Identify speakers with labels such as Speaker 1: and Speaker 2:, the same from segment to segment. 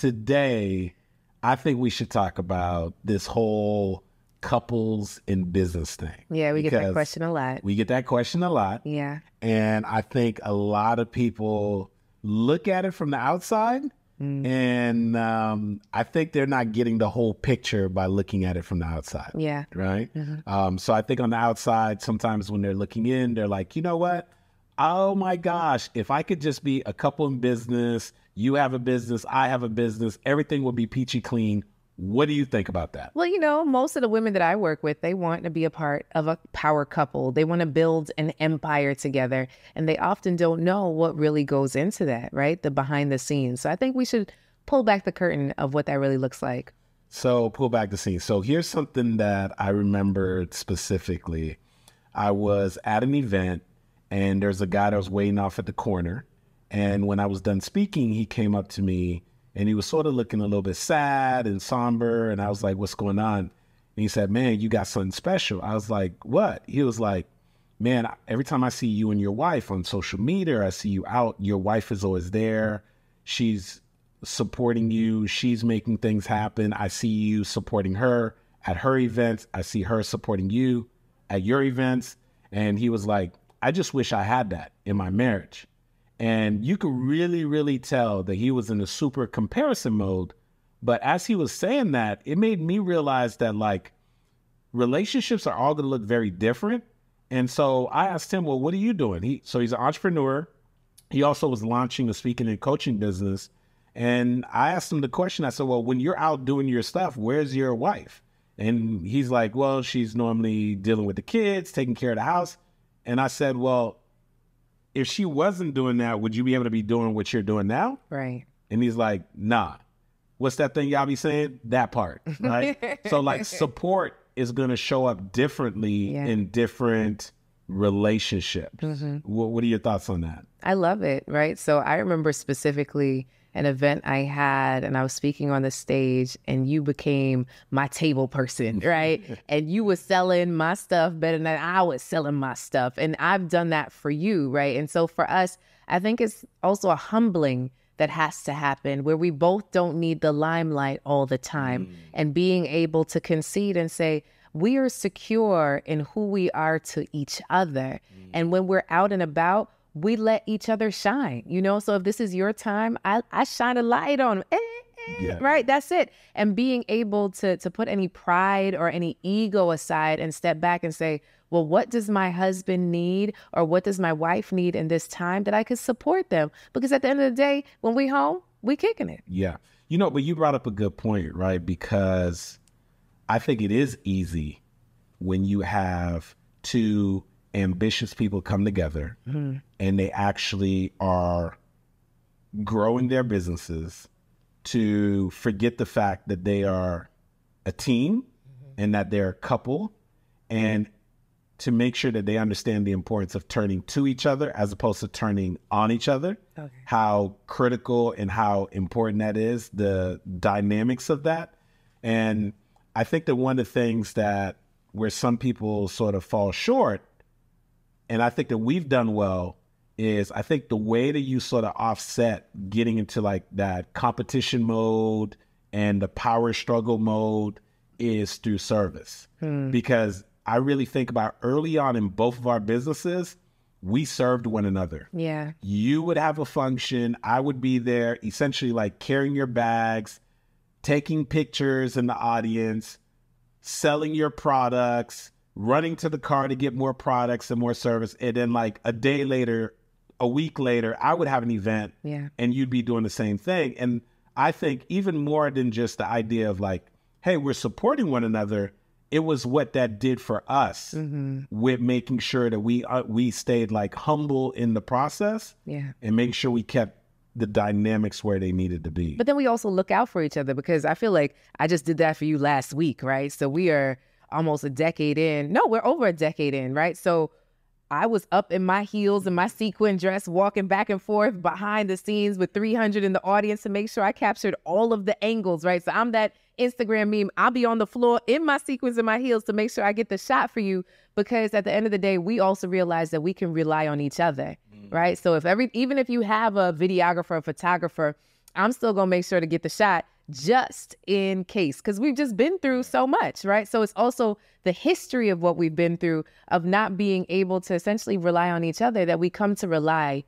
Speaker 1: today, I think we should talk about this whole couples in business thing.
Speaker 2: Yeah, we get that question a lot.
Speaker 1: We get that question a lot.
Speaker 2: Yeah.
Speaker 1: And I think a lot of people look at it from the outside, and I think they're not getting the whole picture by looking at it from the outside.
Speaker 2: Yeah.
Speaker 1: Right? So I think on the outside, sometimes when they're looking in, they're like, you know what? Oh my gosh, if I could just be a couple in business, you have a business, I have a business, everything will be peachy clean. What do you think about that?
Speaker 2: Well, you know, most of the women that I work with, they want to be a part of a power couple. They want to build an empire together. And they often don't know what really goes into that, right? The behind the scenes. So I think we should pull back the curtain of what that really looks like.
Speaker 1: So pull back the scenes. So here's something that I remembered specifically. I was at an event and there's a guy that was waiting off at the corner. And when I was done speaking, he came up to me and he was sort of looking a little bit sad and somber. And I was like, what's going on? And he said, man, you got something special. I was like, what? He was like, man, every time I see you and your wife on social media, I see you out, your wife is always there. She's supporting you. She's making things happen. I see you supporting her at her events. I see her supporting you at your events. And he was like, I just wish I had that in my marriage. And you could really, really tell that he was in a super comparison mode. But as he was saying that, it made me realize that like relationships are all going to look very different. And so I asked him, well, what are you doing? So he's an entrepreneur. He also was launching a speaking and coaching business. And I asked him the question, I said, well, when you're out doing your stuff, where's your wife? And he's like, well, she's normally dealing with the kids, taking care of the house. And I said, well, if she wasn't doing that, would you be able to be doing what you're doing now?
Speaker 2: Right.
Speaker 1: And he's like, nah. What's that thing y'all be saying? That part, right? So like support is going to show up differently in different relationships. What are your thoughts on that?
Speaker 2: I love it, right? So I remember specifically an event I had and I was speaking on the stage and you became my table person, right? And you were selling my stuff better than I was selling my stuff. And I've done that for you, right? And so for us, I think it's also a humbling that has to happen where we both don't need the limelight all the time and being able to concede and say, we are secure in who we are to each other. And when we're out and about, we let each other shine, you know? So if this is your time, I shine a light on them, right? That's it. And being able to put any pride or any ego aside and step back and say, well, what does my husband need or what does my wife need in this time that I could support them? Because at the end of the day, when we home, we kicking it.
Speaker 1: Yeah. You know, but you brought up a good point, right? Because I think it is easy when you have two ambitious people come together and they actually are growing their businesses to forget the fact that they are a team and that they're a couple, and to make sure that they understand the importance of turning to each other as opposed to turning on each other, how critical and how important that is, the dynamics of that. And I think that one of the things that where some people sort of fall short, and I think that we've done well, is I think the way that you sort of offset getting into like that competition mode and the power struggle mode is through service. Because I really think about early on in both of our businesses, we served one another.
Speaker 2: Yeah.
Speaker 1: You would have a function, I would be there, essentially like carrying your bags, taking pictures in the audience, selling your products, running to the car to get more products and more service. And then like a day later, a week later, I would have an event and you'd be doing the same thing. And I think even more than just the idea of like, hey, we're supporting one another, it was what that did for us with making sure that we stayed like humble in the process and make sure we kept the dynamics where they needed to be.
Speaker 2: But then we also look out for each other, because I feel like I just did that for you last week, right? So we are almost a decade in. No, we're over a decade in, right? So I was up in my heels and my sequin dress, walking back and forth behind the scenes with 300 in the audience to make sure I captured all of the angles, right? So I'm that Instagram meme. I'll be on the floor in my sequins and my heels to make sure I get the shot for you, because at the end of the day, we also realize that we can rely on each other, right? So even if you have a videographer, a photographer, I'm still going to make sure to get the shot just in case, because we've just been through so much, right? So it's also the history of what we've been through of not being able to essentially rely on each other that we come to rely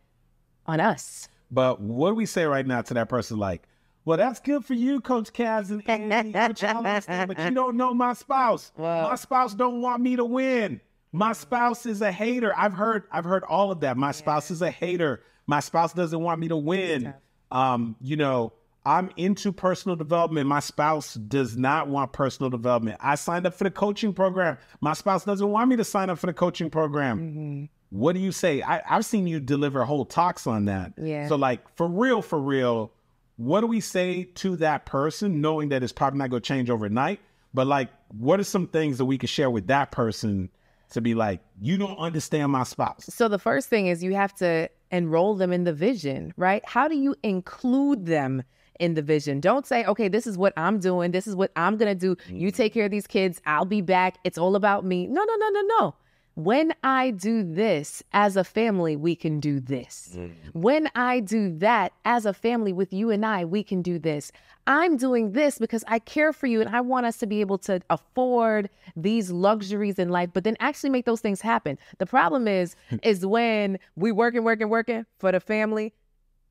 Speaker 2: on us.
Speaker 1: But what do we say right now to that person? Like, well, that's good for you, Coach Kaz and Andy, but you don't know my spouse.
Speaker 2: Well,
Speaker 1: my spouse don't want me to win. My spouse is a hater. I've heard all of that. My spouse is a hater. My spouse doesn't want me to win. You know, I'm into personal development. My spouse does not want personal development. I signed up for the coaching program. My spouse doesn't want me to sign up for the coaching program. What do you say? I've seen you deliver whole talks on that.
Speaker 2: Yeah.
Speaker 1: So like, for real, what do we say to that person, knowing that it's probably not going to change overnight? But like, what are some things that we could share with that person to be like, you don't understand my spouse?
Speaker 2: So the first thing is you have to enroll them in the vision, right? How do you include them in the vision? Don't say, okay, this is what I'm doing. This is what I'm going to do. You take care of these kids. I'll be back. It's all about me. No. When I do this as a family, we can do this. When I do that as a family with you and I, we can do this. I'm doing this because I care for you and I want us to be able to afford these luxuries in life, but then actually make those things happen. The problem is when we working for the family,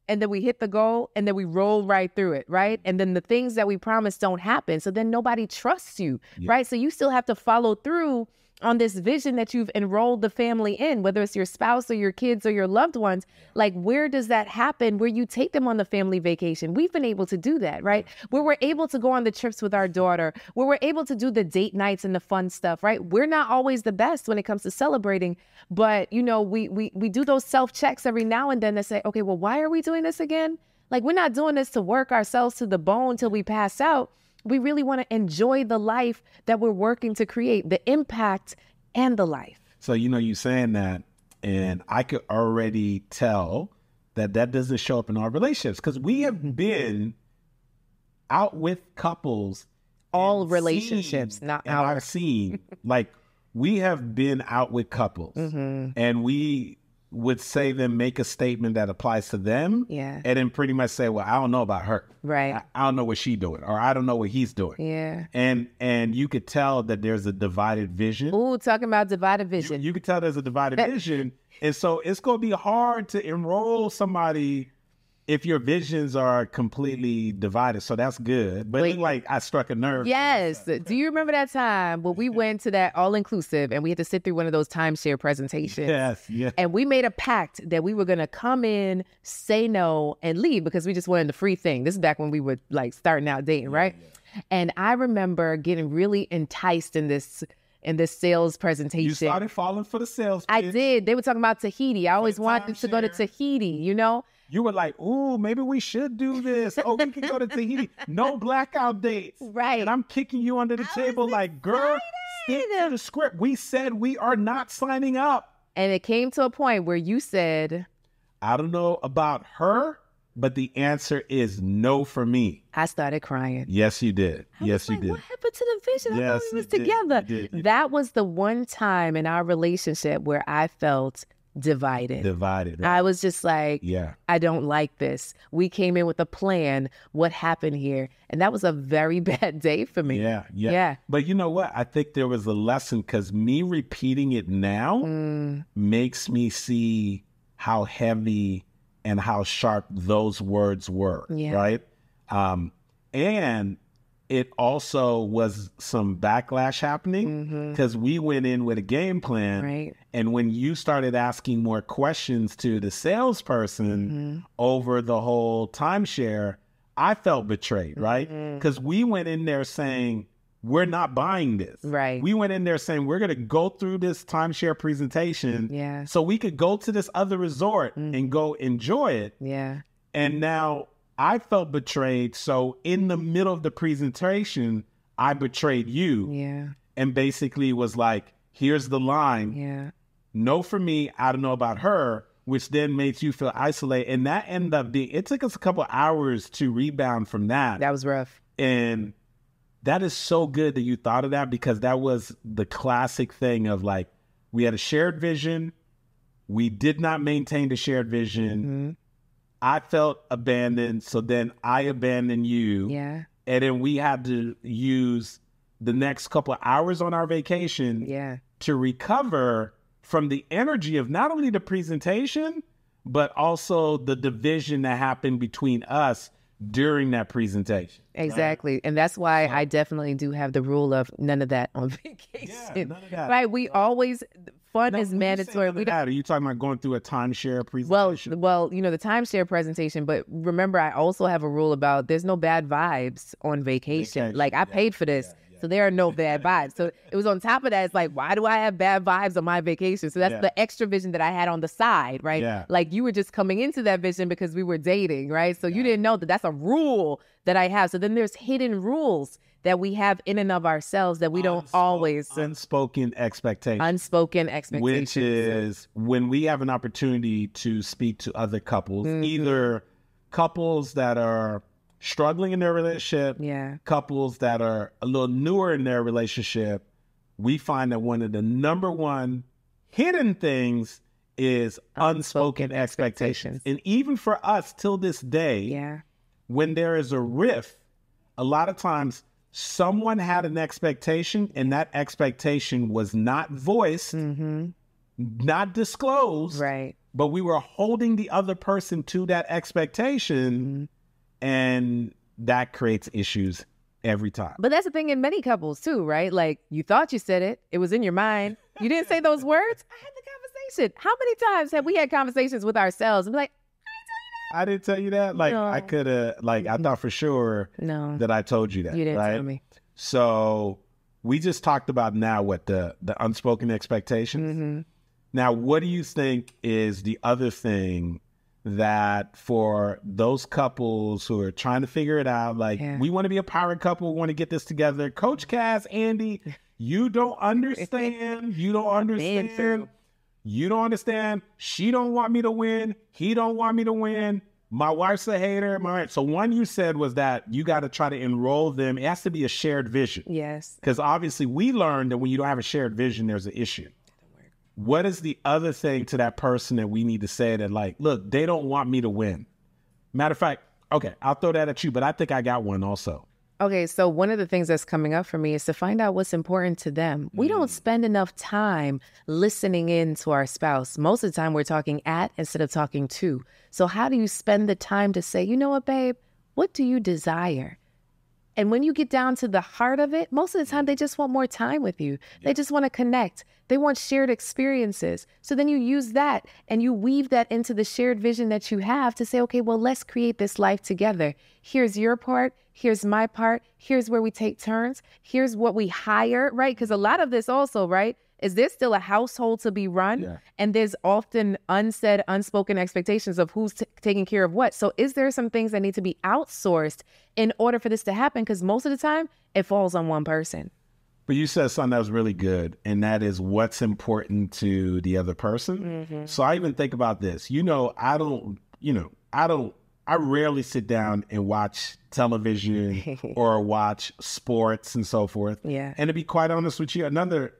Speaker 2: and then we hit the goal and then we roll right through it, right? And then the things that we promised don't happen. So then nobody trusts you, right? So you still have to follow through on this vision that you've enrolled the family in, whether it's your spouse or your kids or your loved ones. Like, where does that happen? Where you take them on the family vacation? We've been able to do that, right? Where we're able to go on the trips with our daughter, where we're able to do the date nights and the fun stuff, right? We're not always the best when it comes to celebrating, but you know, we do those self-checks every now and then to say, okay, well, why are we doing this again? Like, we're not doing this to work ourselves to the bone till we pass out. We really want to enjoy the life that we're working to create, the impact and the life.
Speaker 1: So, you know, you saying that, and I could already tell that doesn't show up in our relationships, because we have been out with couples.
Speaker 2: All relationships, not
Speaker 1: out. I've seen, like, we have been out with couples, and we would say them, make a statement that applies to them, and then pretty much say, well, I don't know about her,
Speaker 2: right?
Speaker 1: I don't know what she's doing, or I don't know what he's doing, and you could tell that there's a divided vision.
Speaker 2: Ooh, talking about divided vision.
Speaker 1: You could tell there's a divided vision, and so it's going to be hard to enroll somebody if your visions are completely divided. So that's good. But like, I struck a nerve.
Speaker 2: Yes. Do you remember that time when we went to that all-inclusive and we had to sit through one of those timeshare presentations?
Speaker 1: Yes.
Speaker 2: And we made a pact that we were going to come in, say no, and leave because we just wanted the free thing. This is back when we were like starting out dating, right? And I remember getting really enticed in this sales presentation.
Speaker 1: You started falling for the sales pitch.
Speaker 2: I did. They were talking about Tahiti. I always wanted to go to Tahiti, you know?
Speaker 1: You were like, ooh, maybe we should do this. Oh, we can go to Tahiti. No blackout dates.
Speaker 2: Right.
Speaker 1: And I'm kicking you under the table like, girl, stick to the script. We said we are not signing up.
Speaker 2: And it came to a point where you said,
Speaker 1: I don't know about her, but the answer is no for me.
Speaker 2: I started crying.
Speaker 1: Yes, you did. Yes, you did.
Speaker 2: What happened to the vision? I thought we was together. That was the one time in our relationship where I felt divided.
Speaker 1: Right.
Speaker 2: I was just like, I don't like this. We came in with a plan. What happened here? And that was a very bad day for me.
Speaker 1: Yeah. But you know what? I think there was a lesson, because me repeating it now makes me see how heavy and how sharp those words were, right? And it also was some backlash happening, because we went in with a game plan.
Speaker 2: Right.
Speaker 1: And when you started asking more questions to the salesperson over the whole timeshare, I felt betrayed, right? Because we went in there saying, we're not buying this.
Speaker 2: Right.
Speaker 1: We went in there saying, we're going to go through this timeshare presentation so we could go to this other resort and go enjoy it.
Speaker 2: Yeah.
Speaker 1: And now I felt betrayed. So in the middle of the presentation, I betrayed you.
Speaker 2: Yeah.
Speaker 1: And basically was like, here's the line.
Speaker 2: Yeah.
Speaker 1: No for me, I don't know about her, which then makes you feel isolated. And that ended up being, it took us a couple hours to rebound from that.
Speaker 2: That was rough.
Speaker 1: And that is so good that you thought of that, because that was the classic thing of like, we had a shared vision. We did not maintain the shared vision. I felt abandoned. So then I abandoned you.
Speaker 2: Yeah.
Speaker 1: And then we had to use the next couple of hours on our vacation to recover from the energy of not only the presentation, but also the division that happened between us during that presentation.
Speaker 2: Exactly. Right? And that's why I definitely do have the rule of none of that on vacation.
Speaker 1: Yeah, none of that.
Speaker 2: Right. We always, fun is mandatory.
Speaker 1: Are you talking about going through a timeshare presentation?
Speaker 2: Well, you know, the timeshare presentation, but remember, I also have a rule about there's no bad vibes on vacation. Like I paid for this. So there are no bad vibes. So it was on top of that. It's like, why do I have bad vibes on my vacation? So that's the extra vision that I had on the side, right?
Speaker 1: Yeah.
Speaker 2: Like you were just coming into that vision because we were dating, right? So you didn't know that that's a rule that I have. So then there's hidden rules that we have in and of ourselves that we don't always.
Speaker 1: Unspoken expectations.
Speaker 2: Unspoken expectations.
Speaker 1: Which is when we have an opportunity to speak to other couples, either couples that are struggling in their relationship, couples that are a little newer in their relationship, we find that one of the number one hidden things is unspoken expectations. And even for us till this day, when there is a rift, a lot of times someone had an expectation and that expectation was not voiced, not disclosed, but we were holding the other person to that expectation. And that creates issues every time.
Speaker 2: But that's the thing in many couples too, right? Like you thought you said it. It was in your mind. You didn't say those words. I had the conversation. How many times have we had conversations with ourselves and be like,
Speaker 1: I didn't tell you that? Like, no. I could have, like, I thought for sure that I told you that.
Speaker 2: You didn't tell me.
Speaker 1: So we just talked about now what the unspoken expectations. Now, what do you think is the other thing that for those couples who are trying to figure it out, like we want to be a power couple, we want to get this together. Coach Cass, Andy, you don't understand. You don't understand. You don't understand. She don't want me to win. He don't want me to win. My wife's a hater. So one you said was that you got to try to enroll them. It has to be a shared vision.
Speaker 2: Yes.
Speaker 1: Because obviously we learned that when you don't have a shared vision, there's an issue. What is the other thing to that person that we need to say that, like, look, they don't want me to win? Matter of fact, okay, I'll throw that at you, but I think I got one also.
Speaker 2: Okay, so one of the things that's coming up for me is to find out what's important to them. We don't spend enough time listening in to our spouse. Most of the time we're talking at instead of talking to. So how do you spend the time to say, you know what, babe, what do you desire? And when you get down to the heart of it, most of the time they just want more time with you. They just want to connect. They want shared experiences. So then you use that and you weave that into the shared vision that you have to say, okay, well, let's create this life together. Here's your part. Here's my part. Here's where we take turns. Here's what we hire, right? Because a lot of this also, right, is there still a household to be run? Yeah. And there's often unsaid, unspoken expectations of who's taking care of what. So is there some things that need to be outsourced in order for this to happen? Because most of the time, it falls on one person.
Speaker 1: But you said something that was really good, and that is what's important to the other person. So I even think about this. I rarely sit down and watch television or watch sports and so forth.
Speaker 2: Yeah.
Speaker 1: And to be quite honest with you, another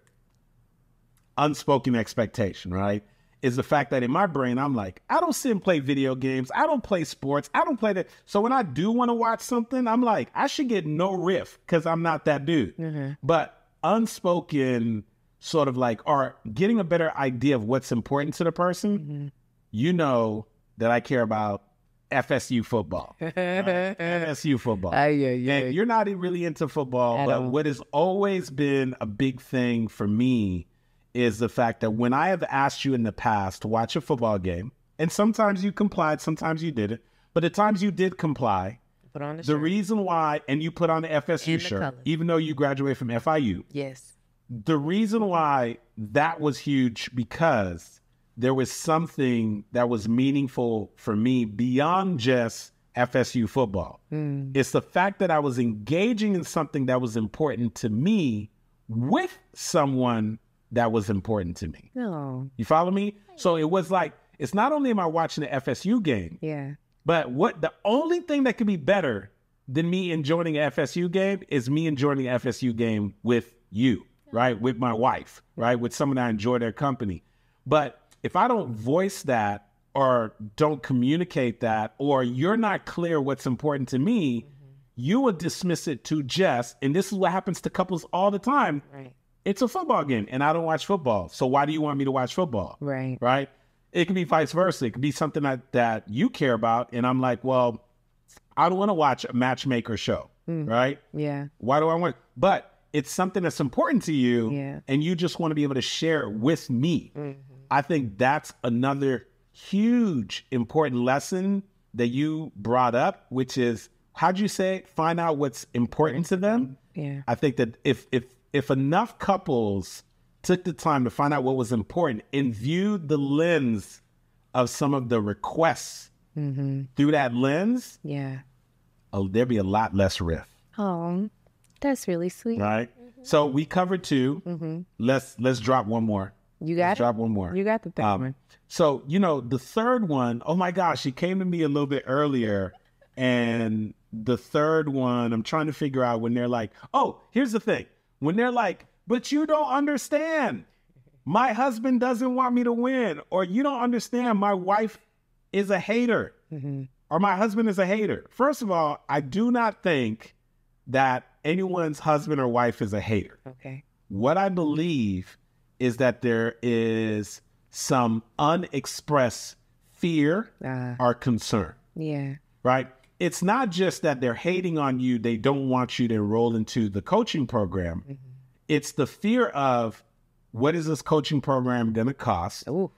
Speaker 1: unspoken expectation, right, is the fact that in my brain, I'm like, I don't sit and play video games. I don't play sports. I don't play that. So when I do want to watch something, I'm like, I should get no riff because I'm not that dude. But unspoken sort of like, or getting a better idea of what's important to the person, you know that I care about FSU football. Right? FSU football. And you're not really into football, but what has always been a big thing for me is the fact that when I have asked you in the past to watch a football game, and sometimes you complied, sometimes you didn't, but the times you did comply,
Speaker 2: put on the
Speaker 1: shirt. Reason why, and you put on the FSU shirt, even though you graduated from FIU.
Speaker 2: Yes.
Speaker 1: The reason why that was huge because there was something that was meaningful for me beyond just FSU football. It's the fact that I was engaging in something that was important to me with someone that was important to me.
Speaker 2: No.
Speaker 1: You follow me? So it was like, it's not only am I watching the FSU game, but the only thing that could be better than me enjoying an FSU game is me enjoying the FSU game with you, right? With my wife, right? With someone I enjoy their company. But if I don't voice that or don't communicate that, or you're not clear what's important to me, you would dismiss it to just, and this is what happens to couples all the time.
Speaker 2: Right.
Speaker 1: It's a football game and I don't watch football. So why do you want me to watch football?
Speaker 2: Right.
Speaker 1: Right. It can be vice versa. It can be something that you care about. And I'm like, well, I don't want to watch a matchmaker show. Right.
Speaker 2: Yeah.
Speaker 1: Why do I want? But it's something that's important to you.
Speaker 2: Yeah.
Speaker 1: And you just want to be able to share it with me. I think that's another huge important lesson that you brought up, which is, how'd you say it? Find out what's important to them.
Speaker 2: Yeah.
Speaker 1: I think that if enough couples took the time to find out what was important and viewed the lens of some of the requests through that lens,
Speaker 2: Yeah.
Speaker 1: there'd be a lot less rift.
Speaker 2: Oh, that's really sweet.
Speaker 1: Right. So we covered two. Let's drop one more.
Speaker 2: You got
Speaker 1: Let's
Speaker 2: it?
Speaker 1: drop one more.
Speaker 2: You got the third one.
Speaker 1: So, the third one, oh my gosh, she came to me a little bit earlier. And the third one, I'm trying to figure out when they're like, oh, here's the thing. When they're like, but you don't understand. My husband doesn't want me to win. Or you don't understand. My wife is a hater. Or my husband is a hater. First of all, I do not think that anyone's husband or wife is a hater.
Speaker 2: Okay.
Speaker 1: What I believe is that there is some unexpressed fear or concern.
Speaker 2: Yeah.
Speaker 1: Right? It's not just that they're hating on you. They don't want you to enroll into the coaching program. It's the fear of, what is this coaching program going to cost?
Speaker 2: Ooh.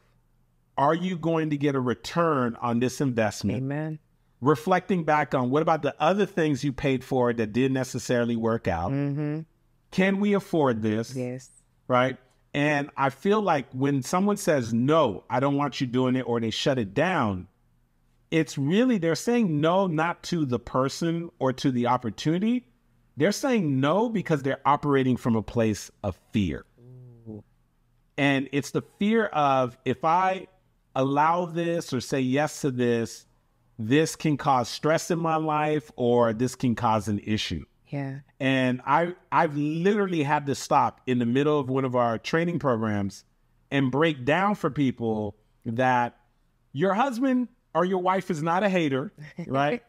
Speaker 1: Are you going to get a return on this investment?
Speaker 2: Amen.
Speaker 1: Reflecting back on, what about the other things you paid for that didn't necessarily work out? Can we afford this?
Speaker 2: Yes.
Speaker 1: Right? And I feel like when someone says, no, I don't want you doing it, or they shut it down, it's really, they're saying no, not to the person or to the opportunity. They're saying no because they're operating from a place of fear. And it's the fear of, if I allow this or say yes to this, this can cause stress in my life, or this can cause an issue.
Speaker 2: Yeah.
Speaker 1: And I've literally had to stop in the middle of one of our training programs and break down for people that your husband or your wife is not a hater, right?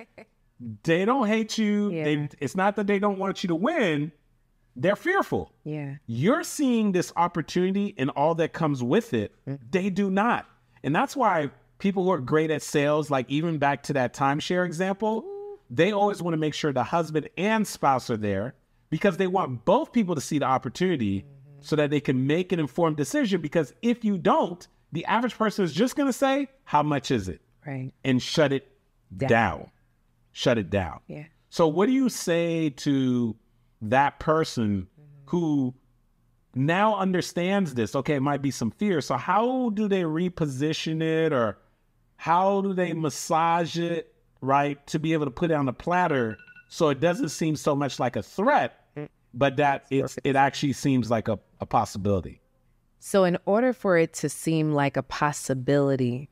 Speaker 1: They don't hate you.
Speaker 2: Yeah.
Speaker 1: It's not that they don't want you to win. They're fearful.
Speaker 2: Yeah.
Speaker 1: You're seeing this opportunity and all that comes with it. They do not. And that's why people who are great at sales, like even back to that timeshare example, they always want to make sure the husband and spouse are there, because they want both people to see the opportunity so that they can make an informed decision. Because if you don't, the average person is just going to say, how much is it?
Speaker 2: Right.
Speaker 1: And shut it down. Shut it down.
Speaker 2: Yeah.
Speaker 1: So what do you say to that person who now understands this? Okay, it might be some fear. So how do they reposition it, or how do they massage it, right, to be able to put it on a platter so it doesn't seem so much like a threat, but that it actually seems like a possibility?
Speaker 2: So in order for it to seem like a possibility,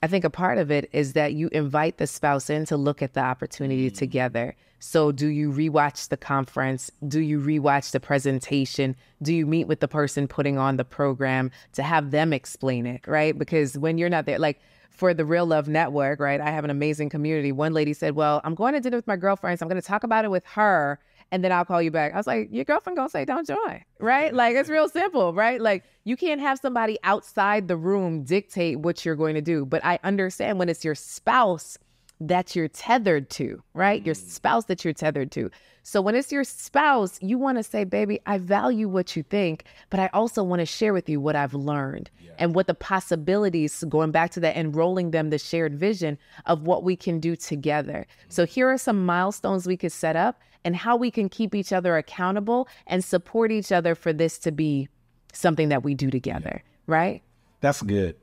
Speaker 2: I think a part of it is that you invite the spouse in to look at the opportunity together. So do you rewatch the conference? Do you rewatch the presentation? Do you meet with the person putting on the program to have them explain it, right? Because when you're not there, like for the Real Love Network, right, I have an amazing community. One lady said, well, I'm going to dinner with my girlfriend, so I'm going to talk about it with her, and then I'll call you back. I was like, your girlfriend going to say, don't join, right? Like, it's real simple, right? Like, you can't have somebody outside the room dictate what you're going to do. But I understand when it's your spouse that you're tethered to, right? Your spouse that you're tethered to. So when it's your spouse, you want to say, baby, I value what you think, but I also want to share with you what I've learned and what the possibilities, going back to that, enrolling them, the shared vision of what we can do together. So here are some milestones we could set up and how we can keep each other accountable and support each other for this to be something that we do together, right?
Speaker 1: That's good.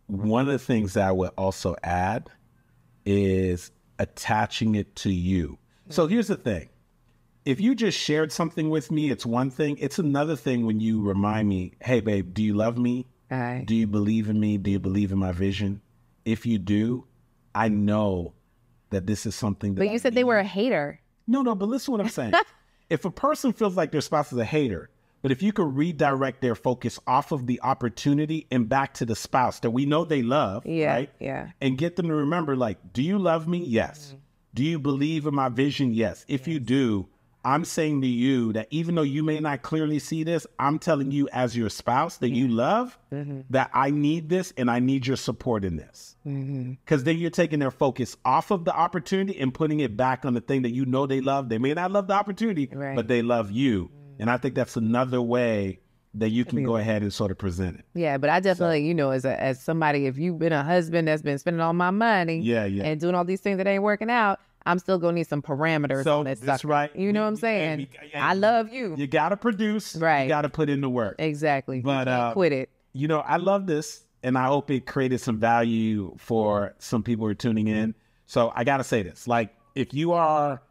Speaker 1: One of the things that I would also add is attaching it to you. So here's the thing. If you just shared something with me, it's one thing. It's another thing when you remind me, hey, babe, do you love me? Do you believe in me? Do you believe in my vision? If you do, I know that this is something that
Speaker 2: But you said they were a hater.
Speaker 1: No, but listen to what I'm saying. If a person feels like their spouse is a hater, But if you could redirect their focus off of the opportunity and back to the spouse that we know they love, right?
Speaker 2: Yeah.
Speaker 1: And get them to remember, like, do you love me? Yes. Do you believe in my vision? Yes. If you do, I'm saying to you that even though you may not clearly see this, I'm telling you as your spouse that you love, that I need this and I need your support in this. Because then you're taking their focus off of the opportunity and putting it back on the thing that you know they love. They may not love the opportunity, but they love you. And I think that's another way that you can go ahead and sort of present it.
Speaker 2: Yeah, but I definitely, as somebody, if you've been a husband that's been spending all my money and doing all these things that ain't working out, I'm still going to need some parameters on this.
Speaker 1: That's right.
Speaker 2: You know what I'm saying? I love you.
Speaker 1: You got to produce. Right. You got to put in the work.
Speaker 2: Exactly.
Speaker 1: But
Speaker 2: you can't quit it.
Speaker 1: I love this, and I hope it created some value for some people who are tuning in. So I got to say this. Like, if you are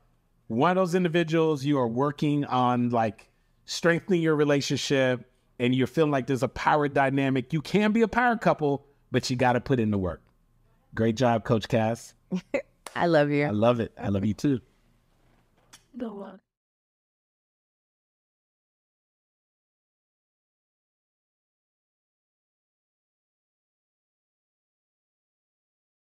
Speaker 1: one of those individuals, you are working on, like, strengthening your relationship, and you're feeling like there's a power dynamic, you can be a power couple, but you got to put in the work. Great job, Coach Cass.
Speaker 2: I love you.
Speaker 1: I love it. I love you too.